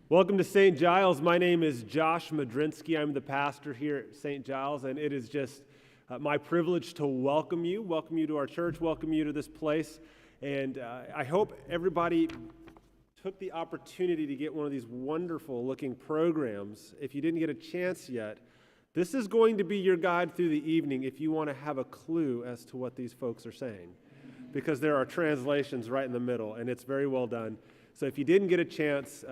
Welcome to St. Giles. My name is Josh Madrinsky. I'm the pastor here at St. Giles, and it is just my privilege to welcome you to our church, welcome you to this place. And I hope everybody took the opportunity to get one of these wonderful looking programs. If you didn't get a chance yet, this is going to be your guide through the evening if you want to have a clue as to what these folks are saying, because there are translations right in the middle, and it's very well done. So if you didn't get a chance,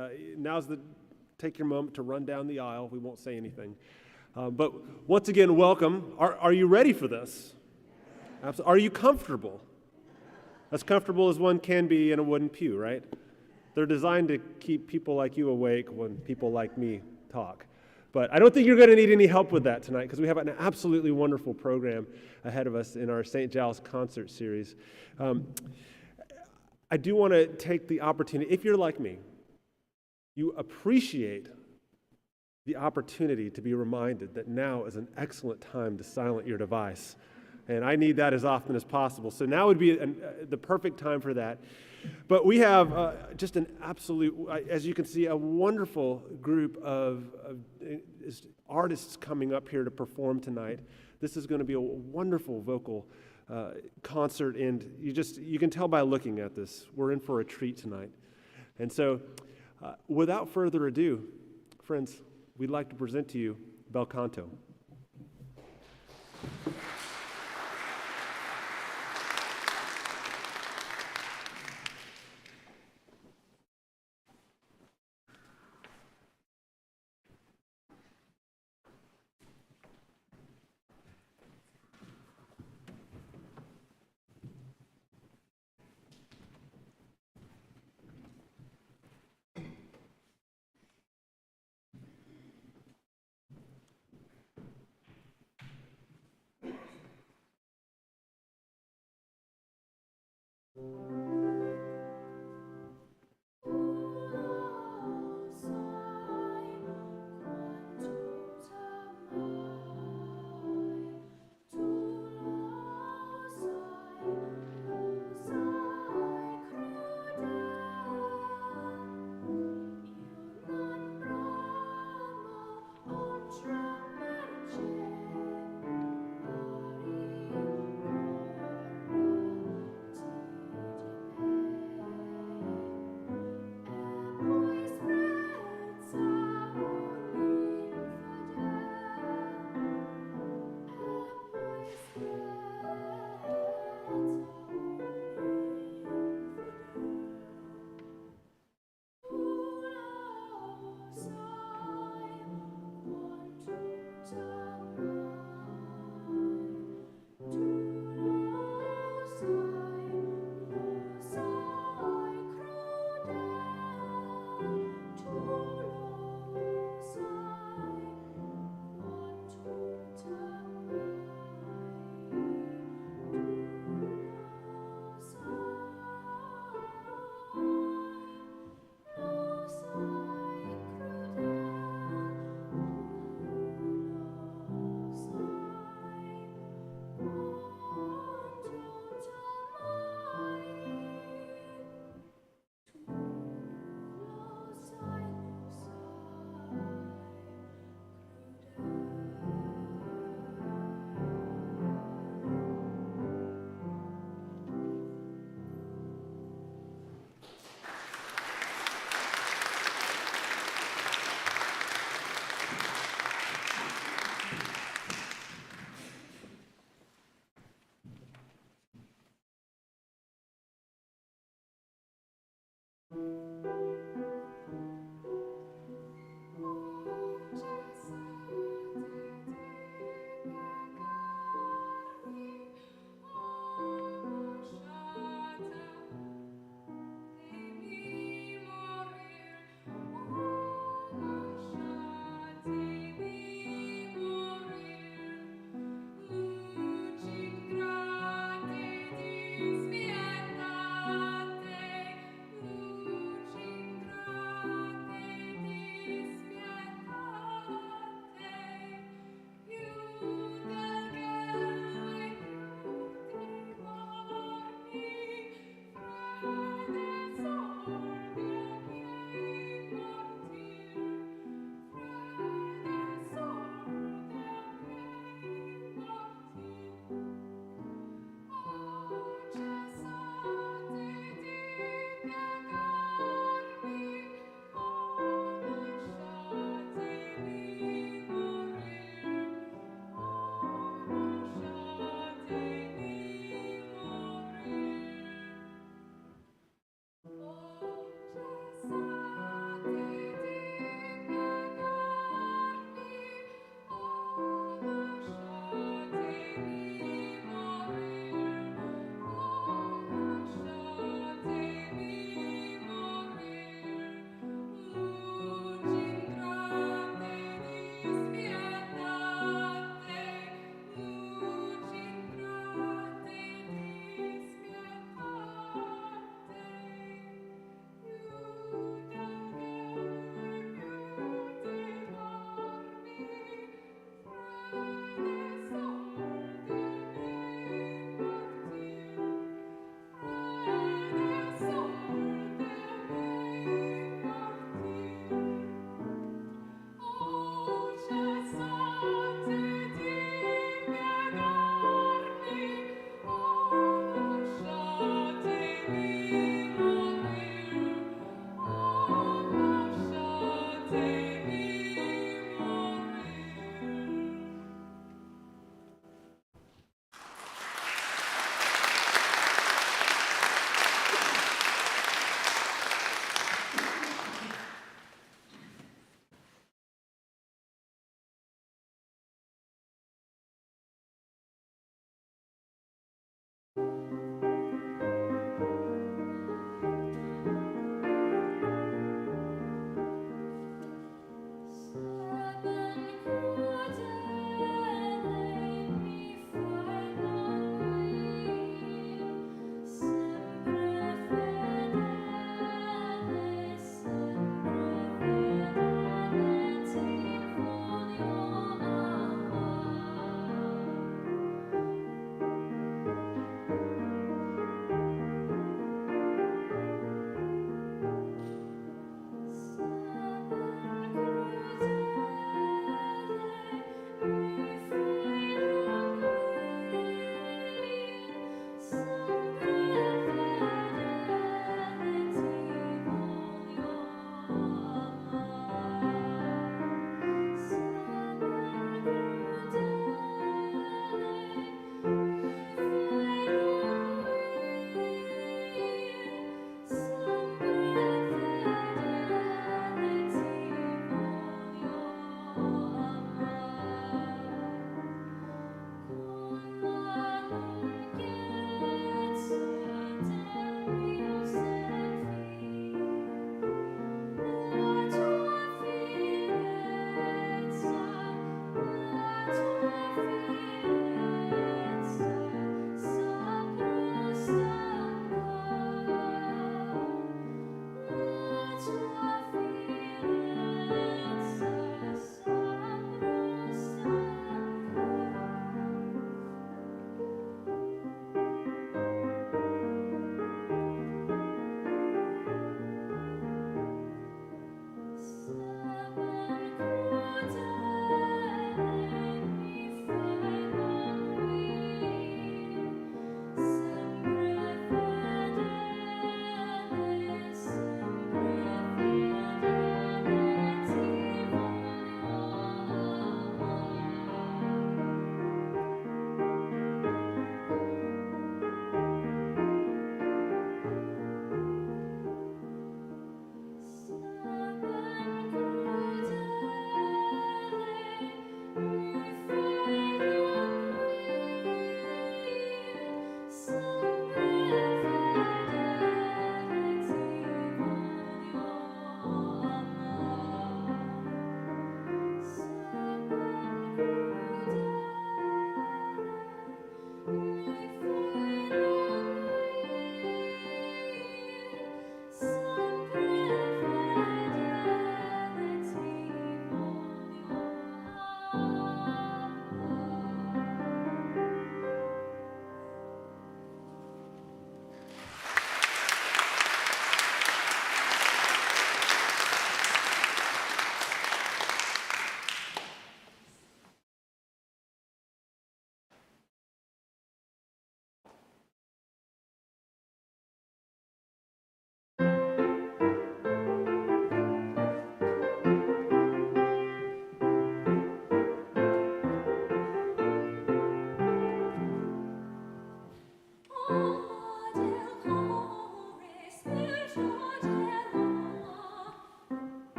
take your moment to run down the aisle. We won't say anything. But once again, welcome. Are you ready for this? Absolutely. Are you comfortable? As comfortable as one can be in a wooden pew, right? They're designed to keep people like you awake when people like me talk. But I don't think you're going to need any help with that tonight, because we have an absolutely wonderful program ahead of us in our St. Giles Concert series. I do want to take the opportunity, if you're like me, you appreciate the opportunity to be reminded that now is an excellent time to silence your device. And I need that as often as possible. So now would be the perfect time for that. But we have just an absolute, as you can see, a wonderful group of artists coming up here to perform tonight. This is going to be a wonderful vocal concert, and you can tell by looking at this, we're in for a treat tonight. And so, without further ado, friends, we'd like to present to you Bel Canto.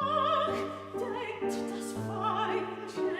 Ach, denkt das Weilchen,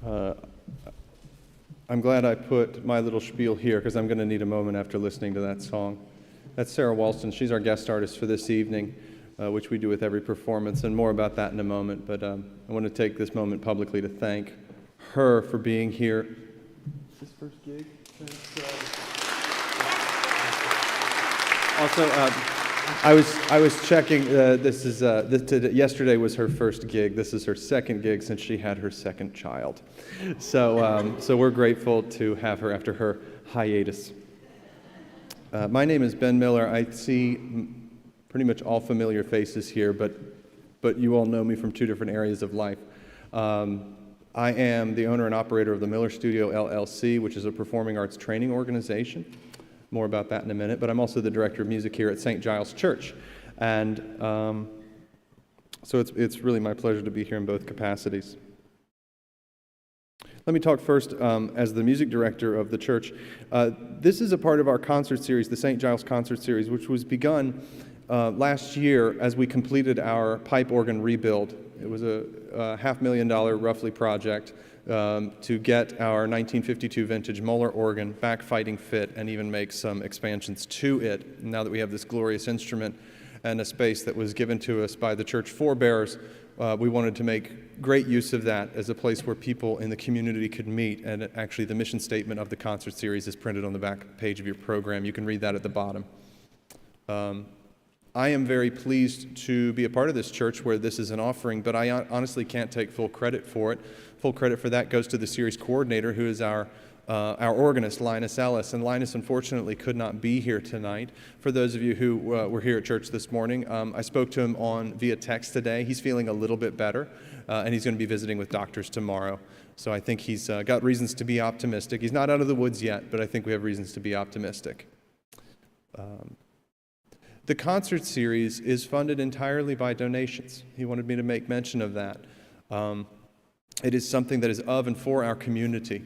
I'm glad I put my little spiel here because I'm going to need a moment after listening to that song. That's Sarah Walston. She's our guest artist for this evening, which we do with every performance, and more about that in a moment. But I want to take this moment publicly to thank her for being here. Is this first gig? Also, I was checking. Yesterday was her first gig. This is her second gig since she had her second child. So we're grateful to have her after her hiatus. My name is Ben Miller. I see pretty much all familiar faces here, but you all know me from two different areas of life. I am the owner and operator of the Miller Studio, LLC, which is a performing arts training organization. More about that in a minute, but I'm also the director of music here at St. Giles Church. And so it's really my pleasure to be here in both capacities. Let me talk first as the music director of the church. This is a part of our concert series, the St. Giles Concert Series, which was begun last year as we completed our pipe organ rebuild. It was a $500,000 roughly project to get our 1952 vintage Moeller organ back fighting fit and even make some expansions to it. Now that we have this glorious instrument and a space that was given to us by the church forebears, we wanted to make great use of that as a place where people in the community could meet. And actually the mission statement of the concert series is printed on the back page of your program. You can read that at the bottom. I am very pleased to be a part of this church where this is an offering, but I honestly can't take full credit for it. Full credit for that goes to the series coordinator, who is our organist, Linus Ellis. And Linus, unfortunately, could not be here tonight. For those of you who were here at church this morning, I spoke to him via text today. He's feeling a little bit better, and he's going to be visiting with doctors tomorrow. So I think he's got reasons to be optimistic. He's not out of the woods yet, but I think we have reasons to be optimistic. The concert series is funded entirely by donations. He wanted me to make mention of that. It is something that is of and for our community.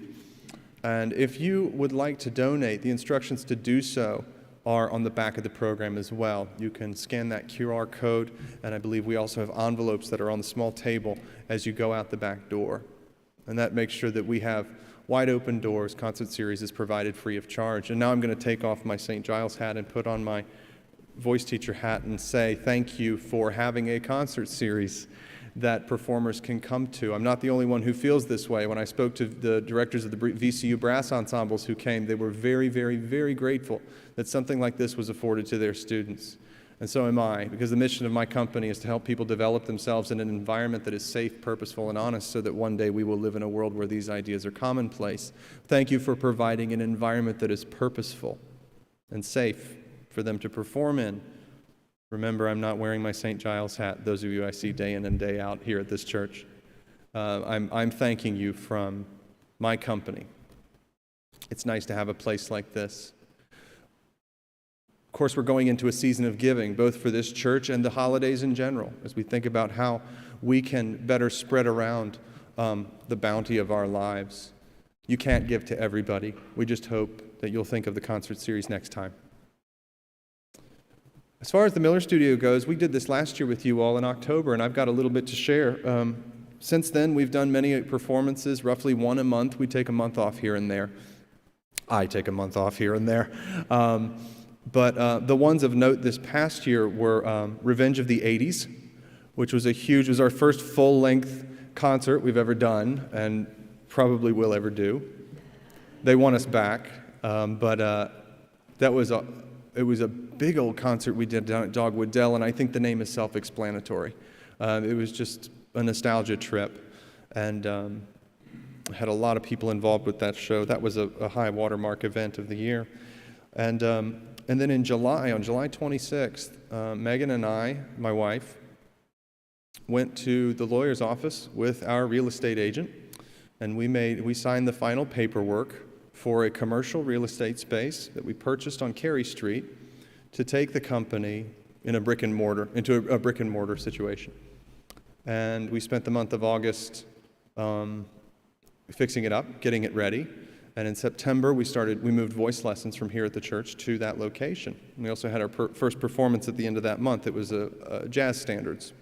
And if you would like to donate, the instructions to do so are on the back of the program as well. You can scan that QR code, and I believe we also have envelopes that are on the small table as you go out the back door. And that makes sure that we have wide open doors. Concert series is provided free of charge. And now I'm going to take off my St. Giles hat and put on my voice teacher hat and say thank you for having a concert series that performers can come to. I'm not the only one who feels this way. When I spoke to the directors of the VCU brass ensembles who came, they were very, very, very grateful that something like this was afforded to their students. And so am I, because the mission of my company is to help people develop themselves in an environment that is safe, purposeful, and honest, so that one day we will live in a world where these ideas are commonplace. Thank you for providing an environment that is purposeful and safe for them to perform in. Remember, I'm not wearing my St. Giles hat, those of you I see day in and day out here at this church. I'm thanking you from my company. It's nice to have a place like this. Of course, we're going into a season of giving, both for this church and the holidays in general, as we think about how we can better spread around the bounty of our lives. You can't give to everybody. We just hope that you'll think of the concert series next time. As far as the Miller Studio goes, we did this last year with you all in October, and I've got a little bit to share. Since then, we've done many performances, roughly one a month. We take a month off here and there. I take a month off here and there. But the ones of note this past year were Revenge of the 80s, which was was our first full-length concert we've ever done, and probably will ever do. They want us back, but it was a big old concert we did down at Dogwood Dell, and I think the name is self-explanatory. It was just a nostalgia trip, and had a lot of people involved with that show. That was a high watermark event of the year. And then in July, on July 26th, Megan and I, my wife, went to the lawyer's office with our real estate agent, and we signed the final paperwork for a commercial real estate space that we purchased on Cary Street to take the company into a brick and mortar situation. And we spent the month of August fixing it up, getting it ready. And in September, we moved voice lessons from here at the church to that location. And we also had our first performance at the end of that month. It was jazz standards.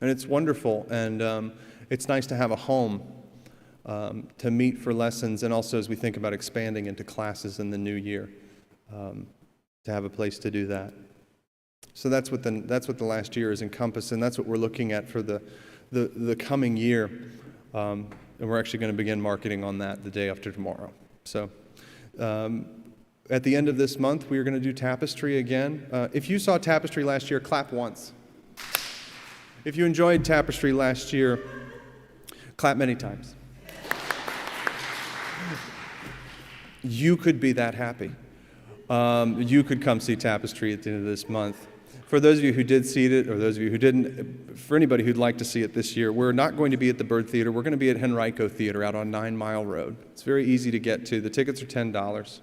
And it's wonderful, and it's nice to have a home to meet for lessons, and also as we think about expanding into classes in the new year, to have a place to do that. So that's what the last year is encompassed, and that's what we're looking at for the coming year. And we're actually going to begin marketing on that the day after tomorrow. So at the end of this month, we're going to do Tapestry again. If you saw Tapestry last year, clap once. If you enjoyed Tapestry last year, clap many times. You could be that happy. You could come see Tapestry at the end of this month. For those of you who did see it, or those of you who didn't, for anybody who'd like to see it this year, we're not going to be at the Bird Theater. We're going to be at Henrico Theater out on 9 Mile Road. It's very easy to get to. The tickets are $10.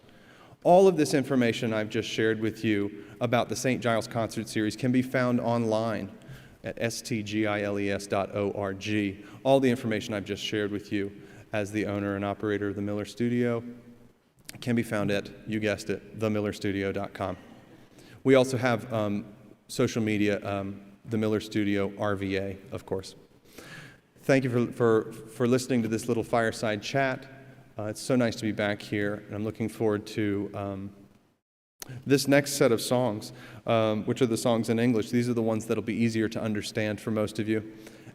All of this information I've just shared with you about the St. Giles Concert Series can be found online at stgiles.org. All the information I've just shared with you as the owner and operator of the Miller Studio can be found at, you guessed it, themillerstudio.com. We also have social media, the Miller Studio RVA, of course. Thank you for listening to this little fireside chat. It's so nice to be back here, and I'm looking forward to this next set of songs, which are the songs in English. These are the ones that'll be easier to understand for most of you.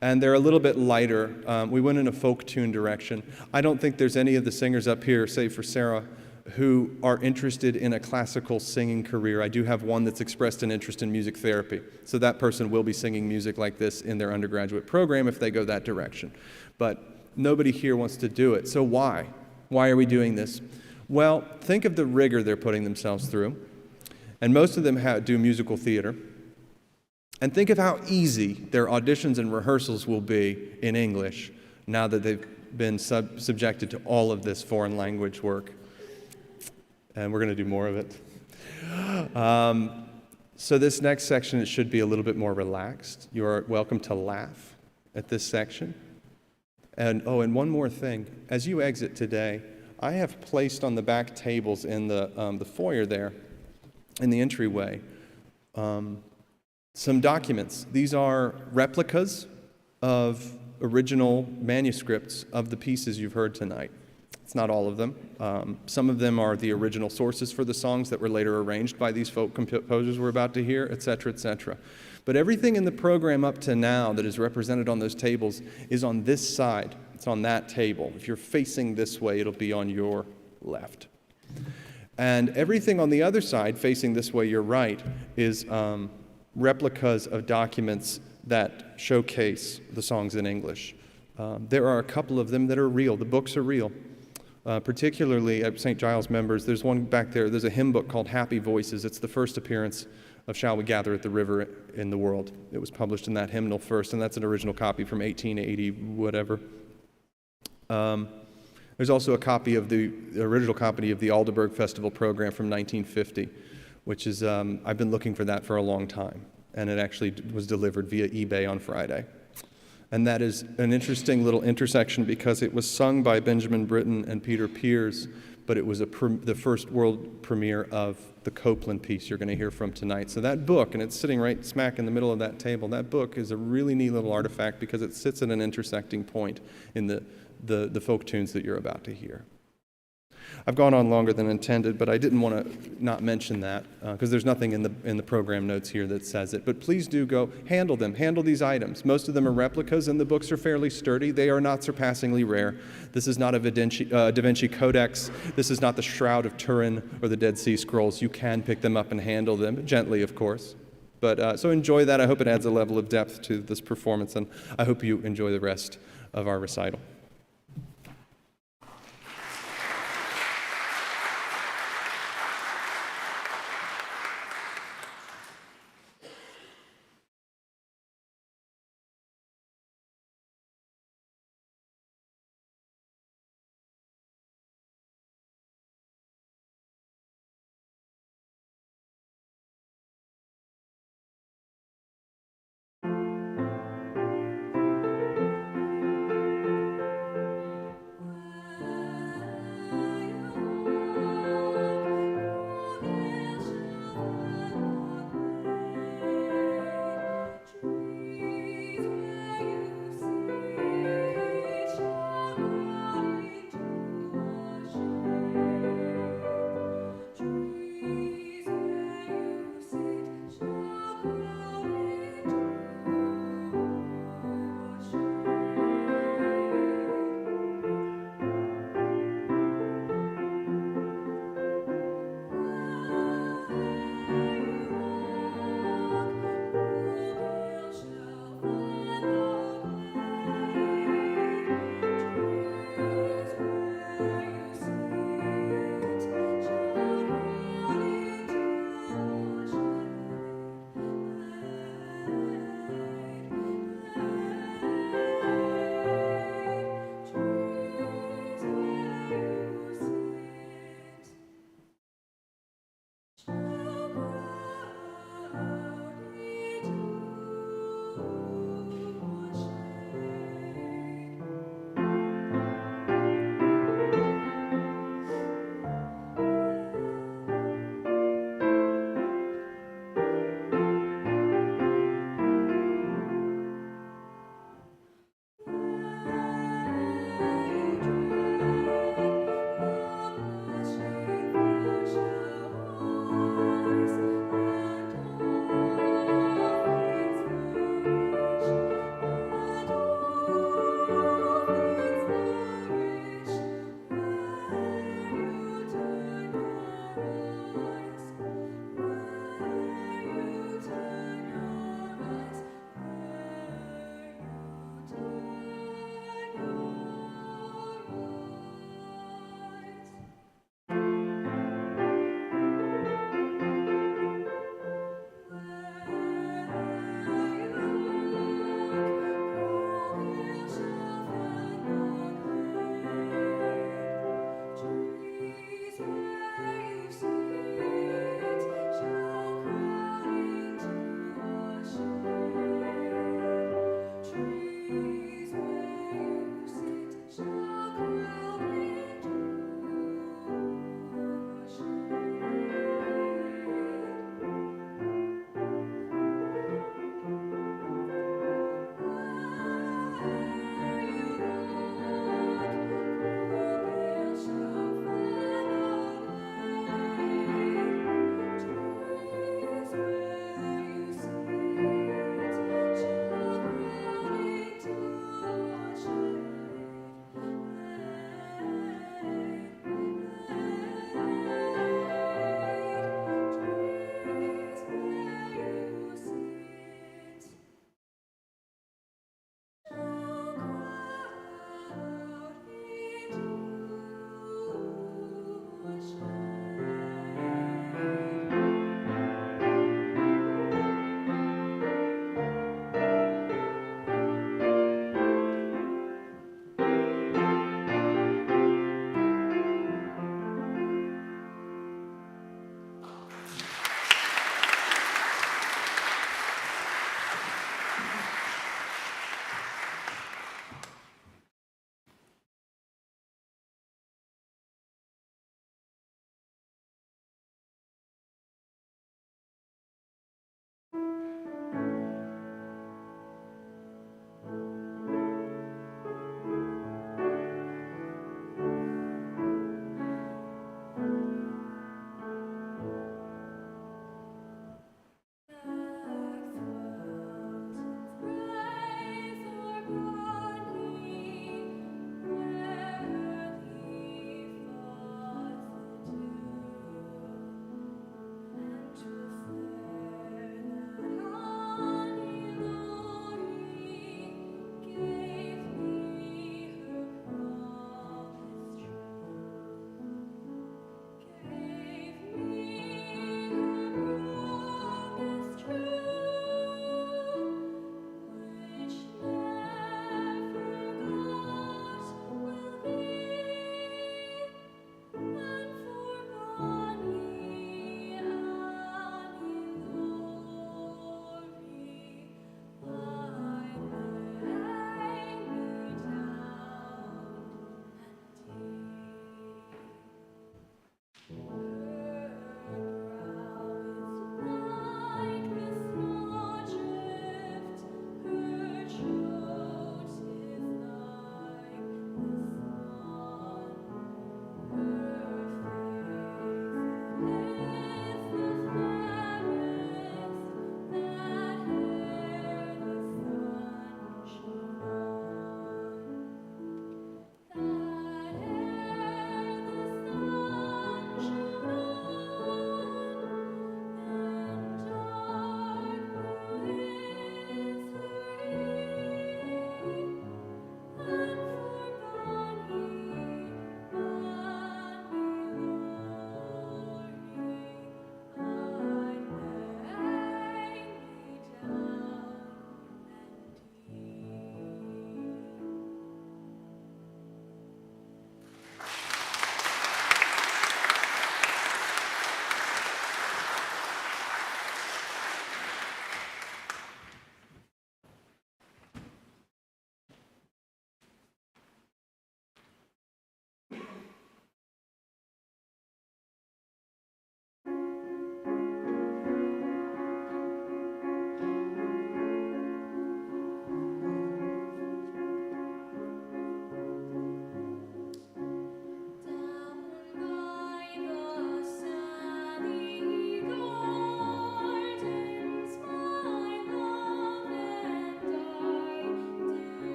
And they're a little bit lighter. We went in a folk tune direction. I don't think there's any of the singers up here, save for Sarah, who are interested in a classical singing career. I do have one that's expressed an interest in music therapy. So that person will be singing music like this in their undergraduate program if they go that direction. But nobody here wants to do it. So why? Why are we doing this? Well, think of the rigor they're putting themselves through. And most of them do musical theater. And think of how easy their auditions and rehearsals will be in English now that they've been subjected to all of this foreign language work. And we're going to do more of it. So this next section, it should be a little bit more relaxed. You are welcome to laugh at this section. And one more thing. As you exit today, I have placed on the back tables in the foyer there, in the entryway, some documents. These are replicas of original manuscripts of the pieces you've heard tonight. It's not all of them. Some of them are the original sources for the songs that were later arranged by these folk composers we're about to hear, et cetera, et cetera. But everything in the program up to now that is represented on those tables is on this side. It's on that table. If you're facing this way, it'll be on your left. And everything on the other side, facing this way, your right, is replicas of documents that showcase the songs in English. There are a couple of them that are real. The books are real. Particularly at St. Giles members, there's one back there, there's a hymn book called Happy Voices. It's the first appearance of Shall We Gather at the River in the World. It was published in that hymnal first, and that's an original copy from 1880, whatever. There's also a copy of the original copy of the Aldeburgh Festival program from 1950, which is, I've been looking for that for a long time, and it actually was delivered via eBay on Friday. And that is an interesting little intersection because it was sung by Benjamin Britten and Peter Pears, but it was the first world premiere of the Copeland piece you're going to hear from tonight. So that book, and it's sitting right smack in the middle of that table, that book is a really neat little artifact because it sits at an intersecting point in the folk tunes that you're about to hear. I've gone on longer than intended, but I didn't want to not mention that because there's nothing in the program notes here that says it. But please do go handle them. Handle these items. Most of them are replicas, and the books are fairly sturdy. They are not surpassingly rare. This is not a Da Vinci Codex. This is not the Shroud of Turin or the Dead Sea Scrolls. You can pick them up and handle them, gently, of course. But so enjoy that. I hope it adds a level of depth to this performance, and I hope you enjoy the rest of our recital.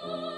Lord.